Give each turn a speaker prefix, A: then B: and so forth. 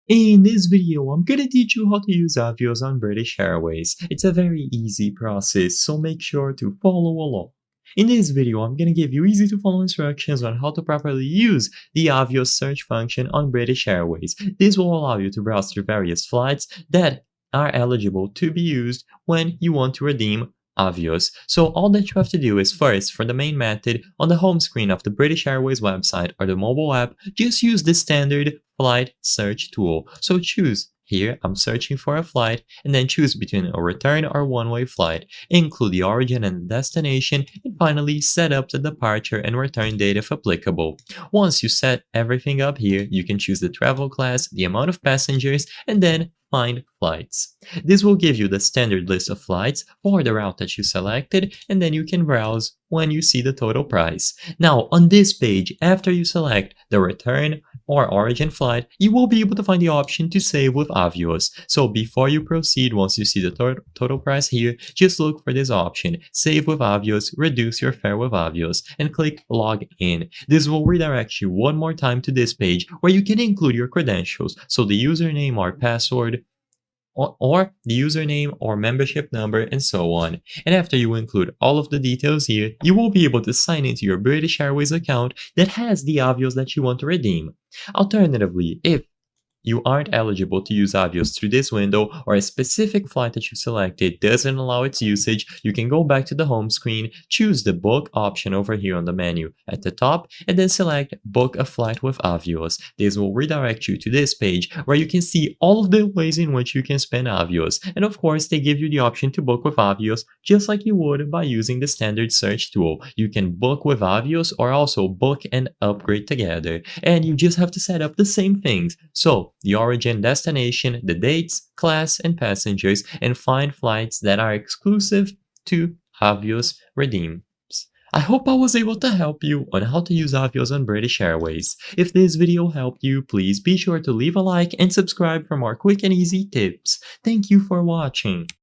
A: In this video, I'm gonna teach you how to use Avios on British Airways. It's a very easy process, so make sure to follow along. In this video, I'm gonna give you easy to follow instructions on how to properly use the Avios search function on British Airways. This will allow you to browse through various flights that are eligible to be used when you want to redeem Avios. So all that you have to do is first, for the main method, on the home screen of the British Airways website or the mobile app, just use the standard flight search tool. So choose here, I'm searching for a flight, and then choose between a return or one-way flight. Include the origin and the destination, and finally set up the departure and return date if applicable. Once you set everything up here, you can choose the travel class, the amount of passengers, and then find flights. This will give you the standard list of flights for the route that you selected, and then you can browse when you see the total price. Now, on this page, after you select the return or origin flight, you will be able to find the option to save with Avios. So before you proceed, once you see the total price here, just look for this option, Save with Avios, Reduce your fare with Avios, and click Log In. This will redirect you one more time to this page where you can include your credentials, so the username or password, or the username or membership number, and so on. And after you include all of the details here, you will be able to sign into your British Airways account that has the Avios that you want to redeem. Alternatively, if you aren't eligible to use Avios through this window, or a specific flight that you selected doesn't allow its usage, you can go back to the home screen, choose the book option over here on the menu at the top, and then select book a flight with Avios. This will redirect you to this page where you can see all of the ways in which you can spend Avios. And of course, they give you the option to book with Avios just like you would by using the standard search tool. You can book with Avios or also book and upgrade together. And you just have to set up the same things. So the origin, destination, the dates, class, and passengers, and find flights that are exclusive to Avios redeems. I hope I was able to help you on how to use Avios on British Airways. If this video helped you, please be sure to leave a like and subscribe for more quick and easy tips. Thank you for watching.